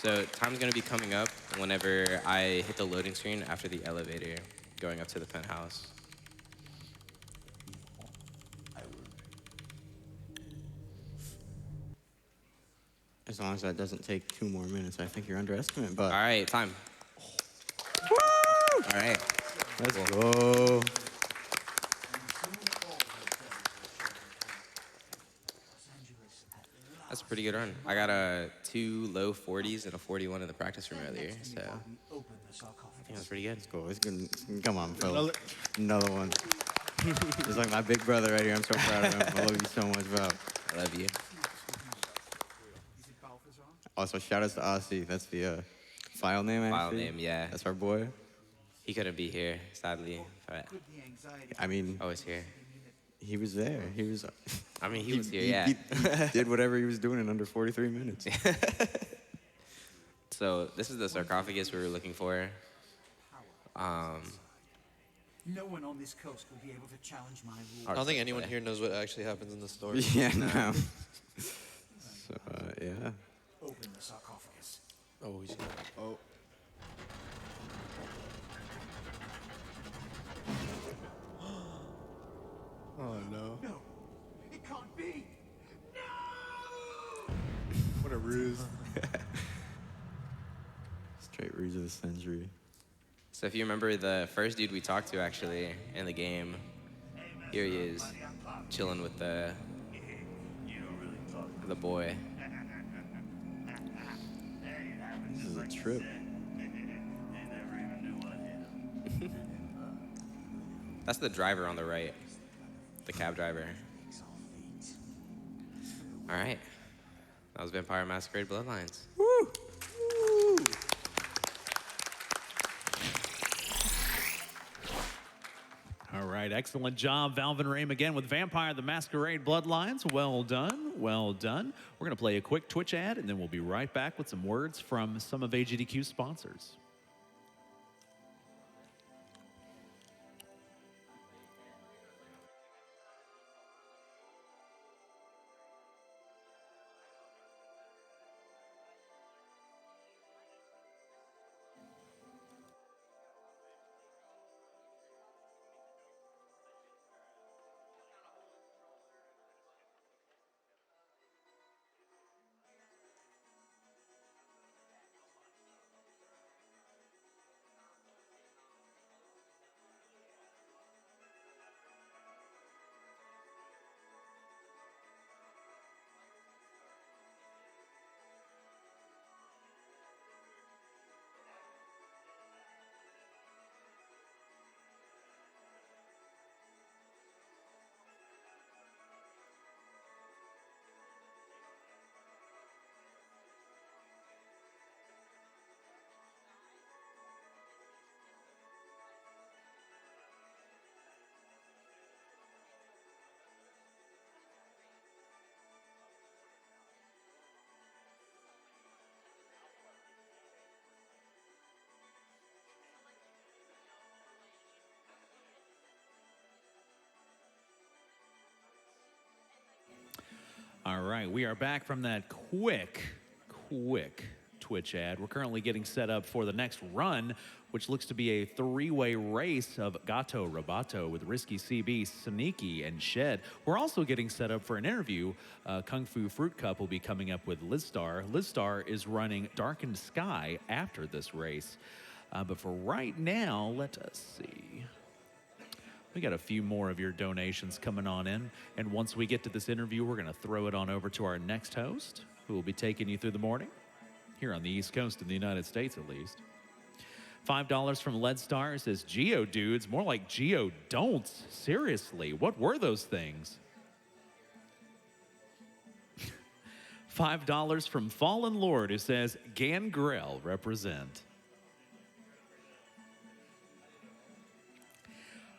So time's gonna be coming up whenever I hit the loading screen after the elevator going up to the penthouse. As long as that doesn't take 2 more minutes, I think you're underestimating, but... All right, time. Woo! All right. Let's go. That's a pretty good run. I got a 2 low 40s and a 41 in the practice room earlier, so I think that's pretty good. Cool. It's good. Come on, Phil. Another one. He's like my big brother right here. I'm so proud of him. I love you so much, bro. I love you. Also, shout outs to Aussie. That's the file name, actually. File name, yeah. That's our boy. He couldn't be here, sadly, but I mean, I was here. he was there. He was. I mean, he was here, he- yeah. he did whatever he was doing in under 43 minutes. So this is the sarcophagus we were looking for. No one on this coast will be able to challenge my rules. I don't think anyone here knows what actually happens in the story. Yeah, no. So, yeah. Open the sarcophagus. Oh, he's gonna. Oh. Oh no. No, it can't be. What a ruse. Straight ruse of the century. So if you remember the first dude we talked to actually in the game, here he is, chilling with the boy. This is a trip. That's the driver on the right, the cab driver. All right, that was Vampire Masquerade Bloodlines. All right, excellent job, Valvinraim, again with Vampire the Masquerade Bloodlines. Well done, well done. We're going to play a quick Twitch ad, and then we'll be right back with some words from some of AGDQ's sponsors. All right, we are back from that quick Twitch ad. We're currently getting set up for the next run, which looks to be a three-way race of Gato Roboto with Risky CB, Sneaky, and Shed. We're also getting set up for an interview. Kungfufruitcup will be coming up with Lizstar. Lizstar is running Darkened Sky after this race. But for right now, let us see. We got a few more of your donations coming on in. And once we get to this interview, we're going to throw it on over to our next host, who will be taking you through the morning, here on the East Coast of the United States at least. $5 from Lizstar says, Geo dudes, more like Geo don'ts. Seriously, what were those things? $5 from Fallen Lord, who says, Gangrel represent.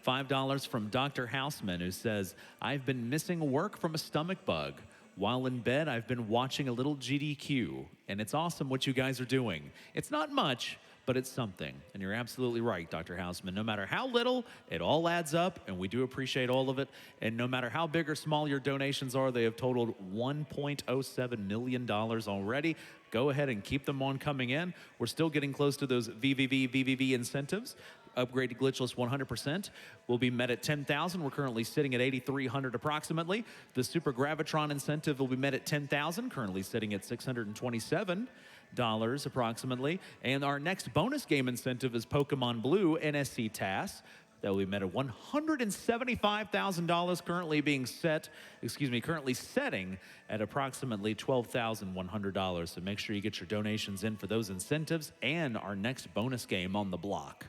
$5 from Dr. Houseman, who says, I've been missing work from a stomach bug. While in bed, I've been watching a little GDQ, and it's awesome what you guys are doing. It's not much, but it's something. And you're absolutely right, Dr. Houseman. No matter how little, it all adds up, and we do appreciate all of it. And no matter how big or small your donations are, they have totaled $1.07 million already. Go ahead and keep them on coming in. We're still getting close to those VVV incentives. Upgraded glitchless 100% will be met at 10,000. We're currently sitting at 8,300 approximately. The Super Gravitron incentive will be met at 10,000, currently sitting at $627 approximately. And our next bonus game incentive is Pokemon Blue NSC TAS. That will be met at $175,000, currently setting at approximately $12,100. So make sure you get your donations in for those incentives and our next bonus game on the block.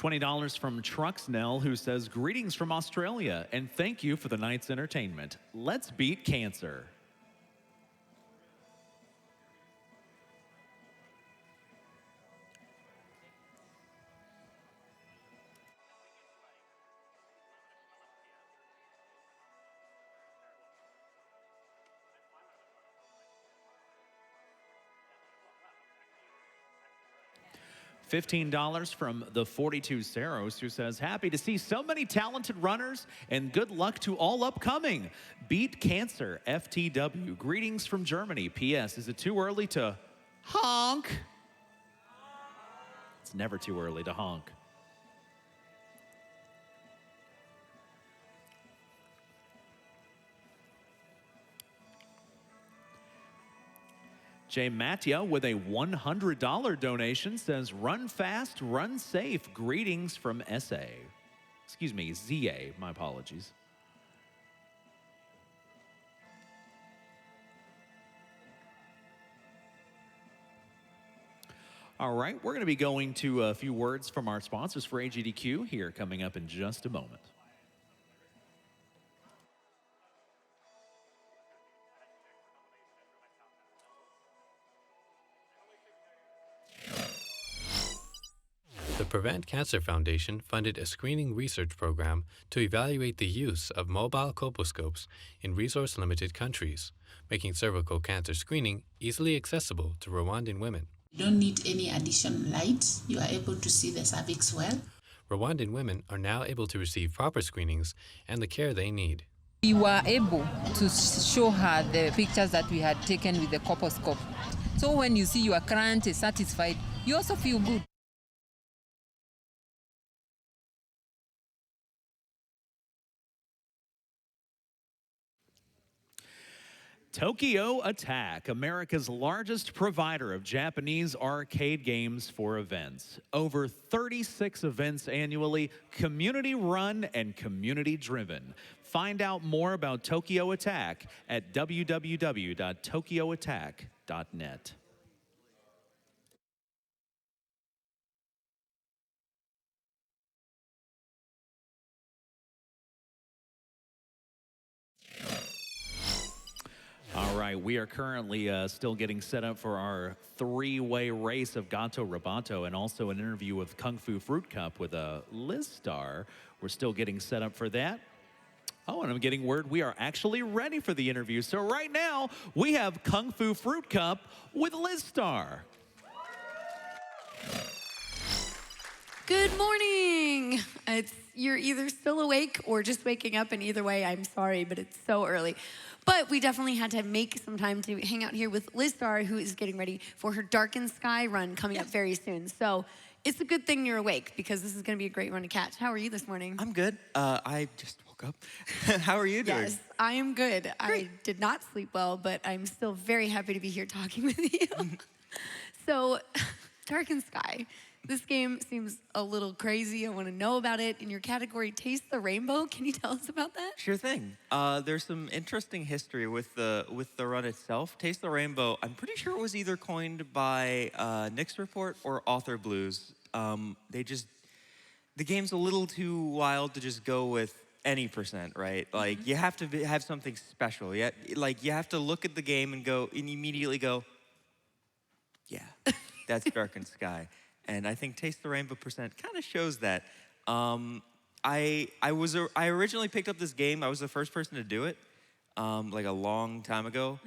$20 from Trucksnell, who says, greetings from Australia, and thank you for the night's entertainment. Let's beat cancer. $15 from the 42 Saros, who says, happy to see so many talented runners and good luck to all upcoming. Beat cancer, FTW. Greetings from Germany. P.S. Is it too early to honk? It's never too early to honk. Jay Mattia with a $100 donation says, run fast, run safe. Greetings from SA. Excuse me, ZA. My apologies. All right, we're going to be going to a few words from our sponsors for AGDQ here coming up in just a moment. The Prevent Cancer Foundation funded a screening research program to evaluate the use of mobile colposcopes in resource-limited countries, making cervical cancer screening easily accessible to Rwandan women. You don't need any additional light. You are able to see the cervix well. Rwandan women are now able to receive proper screenings and the care they need. We were able to show her the pictures that we had taken with the colposcope. So when you see your client is satisfied, you also feel good. Tokyo Attack, America's largest provider of Japanese arcade games for events. Over 36 events annually, community-run and community-driven. Find out more about Tokyo Attack at www.tokyoattack.net. All right, we are currently still getting set up for our three-way race of Gato Roboto and also an interview with Kungfufruitcup with a Lizstar. We're still getting set up for that. Oh, and I'm getting word we are actually ready for the interview. So right now, we have Kungfufruitcup with Lizstar. Good morning. You're either still awake or just waking up, and either way, I'm sorry, but it's so early. But we definitely had to make some time to hang out here with Lizstar, who is getting ready for her Darkened Sky run coming up very soon. So it's a good thing you're awake, because this is going to be a great run to catch. How are you this morning? I'm good. I just woke up. How are you doing? Yes, I am good. Great. I did not sleep well, but I'm still very happy to be here talking with you. So, Darkened Sky. This game seems a little crazy. I want to know about it. In your category, Taste the Rainbow, can you tell us about that? Sure thing. There's some interesting history with the run itself. Taste the Rainbow, I'm pretty sure it was either coined by Nick's Report or Author Blues. The game's a little too wild to just go with any percent, right? Like, you have to have something special. You have to look at the game and immediately go, yeah, that's Darkened Sky. And I think Taste the Rainbow percent kind of shows that. I originally picked up this game. I was the first person to do it, like a long time ago,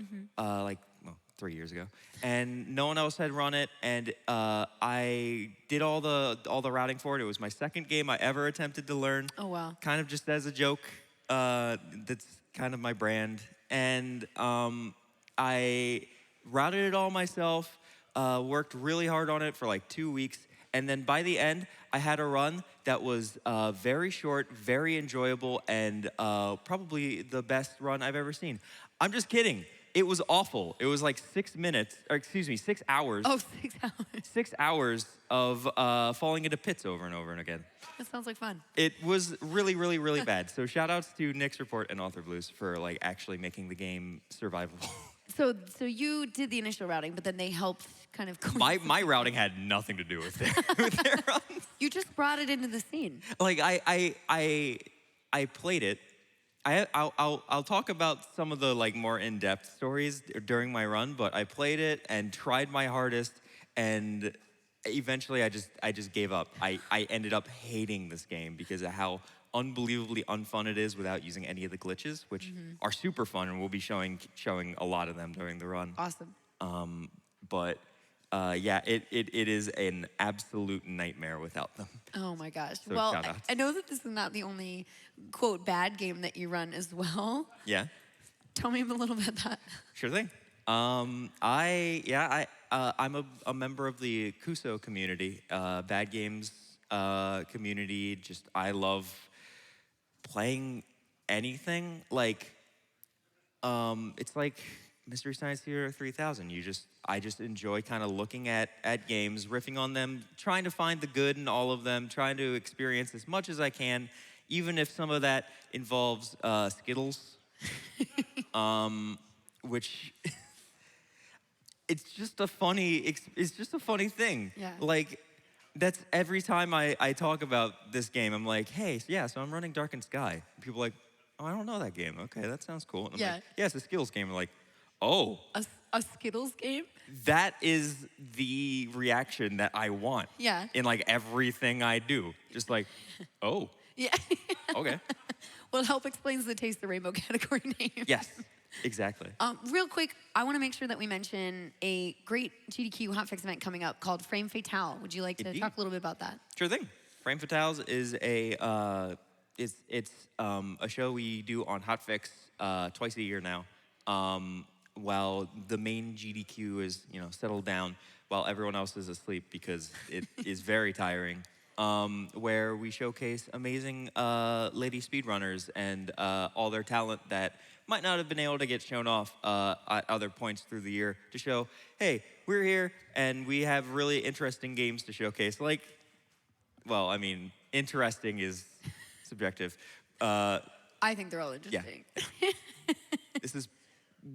3 years ago, and no one else had run it. And I did all the routing for it. It was my second game I ever attempted to learn. Oh wow! Kind of just as a joke. That's kind of my brand. And I routed it all myself. Worked really hard on it for like 2 weeks, and then by the end, I had a run that was very short, very enjoyable, and probably the best run I've ever seen. I'm just kidding. It was awful. It was like 6 hours. Oh, 6 hours. 6 hours of falling into pits over and over and again. That sounds like fun. It was really, really, really bad. So shout outs to Nick's Report and Author Blues for like actually making the game survivable. So you did the initial routing, but then they helped kind of. My routing had nothing to do with their runs. You just brought it into the scene. Like I played it. I'll talk about some of the like more in-depth stories during my run, but I played it and tried my hardest, and eventually I just gave up. I ended up hating this game because of how unbelievably unfun it is without using any of the glitches, which are super fun, and we'll be showing a lot of them during the run. Awesome. But yeah, it is an absolute nightmare without them. Oh my gosh. So well, shout outs. I know that this is not the only quote bad game that you run as well. Yeah. Tell me a little bit about that. Sure thing. I'm a member of the Kuso community, bad games community. Just I love playing anything. Like, it's like Mystery Science Theater 3000. I just enjoy kind of looking at games, riffing on them, trying to find the good in all of them, trying to experience as much as I can, even if some of that involves Skittles, which it's just a funny thing. Yeah. Like, that's every time I talk about this game, I'm like, hey, yeah, so I'm running Darkened Sky. People are like, oh, I don't know that game. Okay, that sounds cool. And I'm like, yeah, it's a Skittles game. I'm like, oh. A Skittles game? That is the reaction that I want. Yeah. In like everything I do. Just like, oh. Yeah. Okay. Well, it help explains the Taste the Rainbow category name. Yes, exactly. Real quick, I want to make sure that we mention a great GDQ hotfix event coming up called Frame Fatale. Would you like to talk a little bit about that? Sure thing. Frame Fatales is a show we do on Hotfix twice a year now. While the main GDQ is, settled down, while everyone else is asleep because it is very tiring. Where we showcase amazing lady speedrunners and all their talent that might not have been able to get shown off at other points through the year to show, hey, we're here and we have really interesting games to showcase. Like, well, I mean, interesting is subjective. I think they're all interesting. Yeah. This is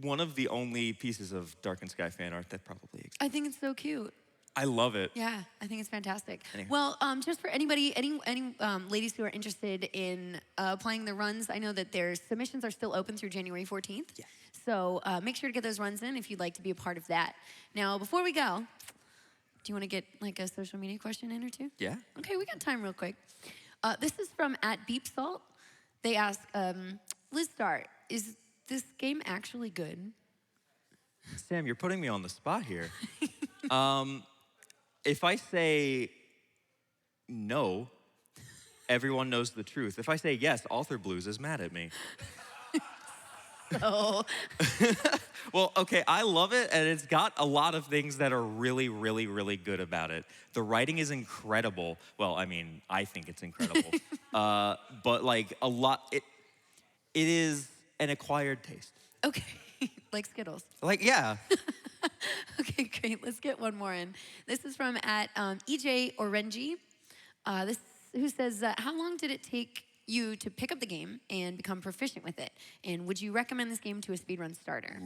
one of the only pieces of Darkened Sky fan art that probably exists. I think it's so cute. I love it. Yeah, I think it's fantastic. Anyway. Well, just for any ladies who are interested in playing the runs, I know that their submissions are still open through January 14th. Yeah. So make sure to get those runs in if you'd like to be a part of that. Now, before we go, do you want to get like a social media question in or two? Yeah. Okay, we got time real quick. This is from @BeepSalt. They ask, Lizstar, is this game actually good? Sam, you're putting me on the spot here. If I say no, everyone knows the truth. If I say yes, Author Blues is mad at me. So. Well, okay, I love it, and it's got a lot of things that are really, really, really good about it. The writing is incredible. Well, I mean, I think it's incredible. But like a lot, it is an acquired taste. Okay, like Skittles. Like, yeah. Okay, great. Let's get one more in. This is from EJ Orenji. Who says, how long did it take you to pick up the game and become proficient with it? And would you recommend this game to a speedrun starter?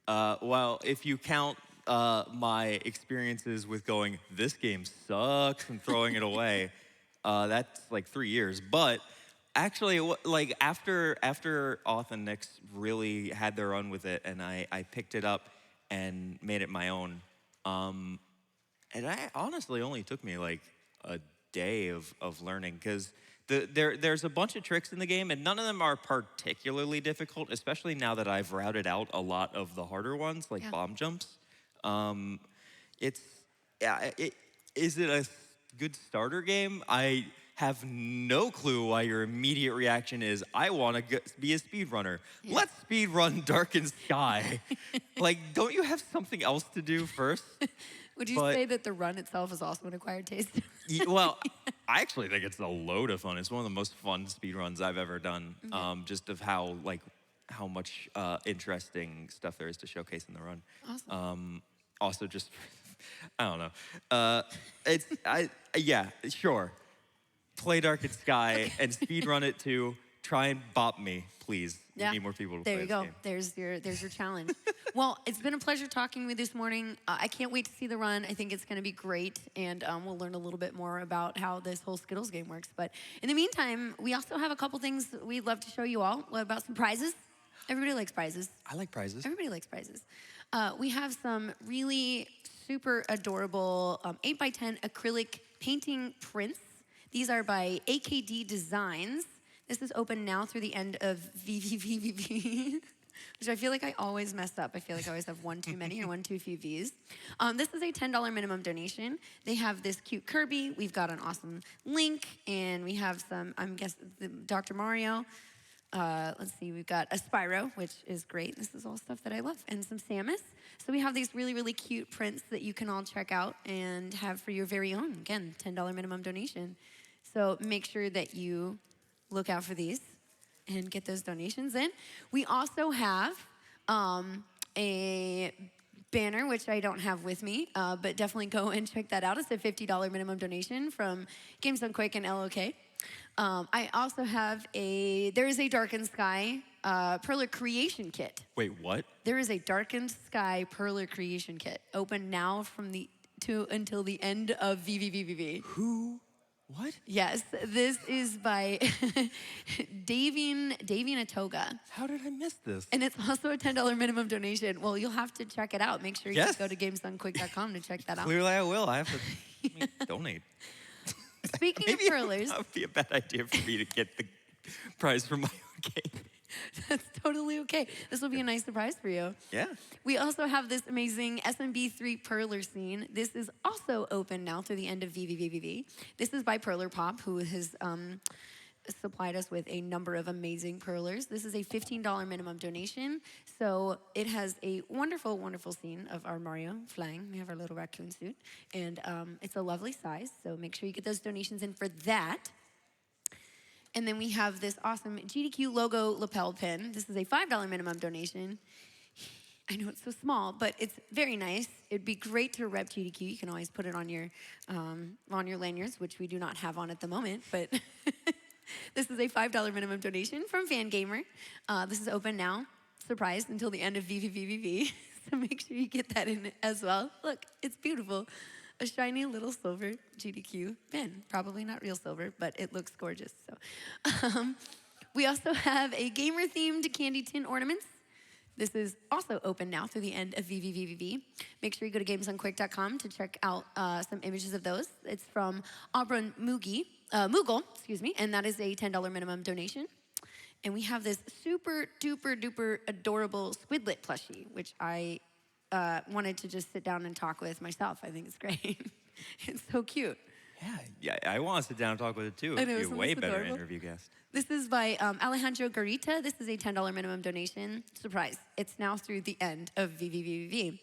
Well, if you count my experiences with going, this game sucks, and throwing it away, that's like 3 years. But actually, like after Auth and Nix really had their run with it, and I picked it up and made it my own, and I honestly only took me like a day of learning, because there's a bunch of tricks in the game, and none of them are particularly difficult, especially now that I've routed out a lot of the harder ones, like bomb jumps. Is it a good starter game? I have no clue why your immediate reaction is, I want to be a speedrunner. Yeah. Let's speedrun Darkened Sky. Like, don't you have something else to do first? Would you say that the run itself is also an acquired taste? Well, I actually think it's a load of fun. It's one of the most fun speedruns I've ever done. Okay. Just of how much interesting stuff there is to showcase in the run. Awesome. Also, just I don't know. Yeah, sure. Play Darkened Sky and speedrun it too. try and bop me, please. Yeah. We need more people to There play you this go. game. There's your challenge. Well, it's been a pleasure talking with you this morning. I can't wait to see the run. I think it's going to be great, and we'll learn a little bit more about how this whole Skittles game works. But in the meantime, we also have a couple things we'd love to show you all. What about some prizes? Everybody likes prizes. I like prizes. Everybody likes prizes. We have some really super adorable 8x10 acrylic painting prints. These are by AKD Designs. This is open now through the end of VVVVV, which I feel like I always mess up. I feel like I always have one too many or one too few Vs. This is a $10 minimum donation. They have this cute Kirby. We've got an awesome Link, and we have some, I'm guessing, Dr. Mario. Let's see, we've got a Spyro, which is great. This is all stuff that I love, and some Samus. So we have these really, really cute prints that you can all check out and have for your very own. Again, $10 minimum donation. So make sure that you look out for these and get those donations in. We also have a banner, which I don't have with me, but definitely go and check that out. It's a $50 minimum donation from Games Done Quick and LOK. I also have there is a Darkened Sky Perler Creation Kit. Wait, what? There is a Darkened Sky Perler Creation Kit, open now until the end of VVVVV. Who? What? Yes, this is by Davin Atoga. How did I miss this? And it's also a $10 minimum donation. Well, you'll have to check it out. Make sure you go to gamesdonequick.com to check that out. Clearly I will. I have to donate. Speaking of perlers. That would be a bad idea for me to get the prize for my own game. That's totally okay. This will be a nice surprise for you. Yeah. We also have this amazing SMB3 Perler scene. This is also open now through the end of VVVVV. This is by Perler Pop, who has supplied us with a number of amazing perlers. This is a $15 minimum donation. So it has a wonderful, wonderful scene of our Mario flying. We have our little raccoon suit. And it's a lovely size. So make sure you get those donations in for that. And then we have this awesome GDQ logo lapel pin. This is a $5 minimum donation. I know it's so small, but it's very nice. It'd be great to rep GDQ. You can always put it on your lanyards, which we do not have on at the moment. But this is a $5 minimum donation from Fangamer. This is open now, surprise, until the end of VVVVV. So make sure you get that in as well. Look, it's beautiful. A shiny little silver GDQ pin. Probably not real silver, but it looks gorgeous. So, we also have a gamer-themed candy tin ornaments. This is also open now through the end of VVVVV. Make sure you go to gamesdonequick.com to check out some images of those. It's from Aubrun Mughal, and that is a $10 minimum donation. And we have this super duper duper adorable Squidlet plushie, which I wanted to just sit down and talk with myself. I think it's great. It's so cute. Yeah, I want to sit down and talk with it too. I know, It'd be a isn't way this better adorable? interview guest. This is by Alejandro Garita. This is a $10 minimum donation. Surprise, it's now through the end of VVVVV.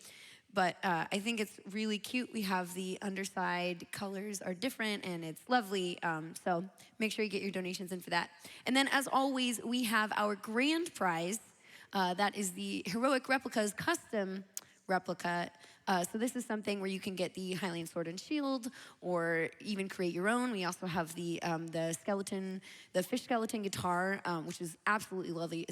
But I think it's really cute. We have the underside colors are different and it's lovely. So make sure you get your donations in for that. And then as always, we have our grand prize. That is the Heroic Replicas custom replica. So this is something where you can get the Hylian Sword and Shield, or even create your own. We also have the fish skeleton guitar, which is absolutely lovely.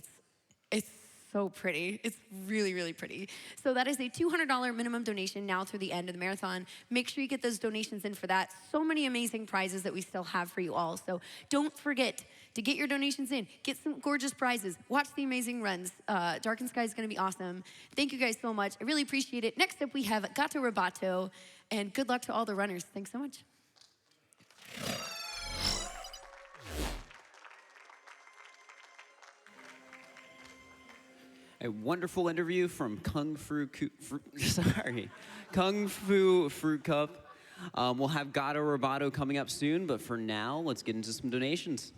It's so pretty. It's really, really pretty. So that is a $200 minimum donation now through the end of the marathon. Make sure you get those donations in for that. So many amazing prizes that we still have for you all. So don't forget to get your donations in. Get some gorgeous prizes. Watch the amazing runs. Darkened Sky is going to be awesome. Thank you guys so much. I really appreciate it. Next up, we have Gato Roboto. And good luck to all the runners. Thanks so much. A wonderful interview from Kungfufruitcup. We'll have Gato Roboto coming up soon, but for now, let's get into some donations.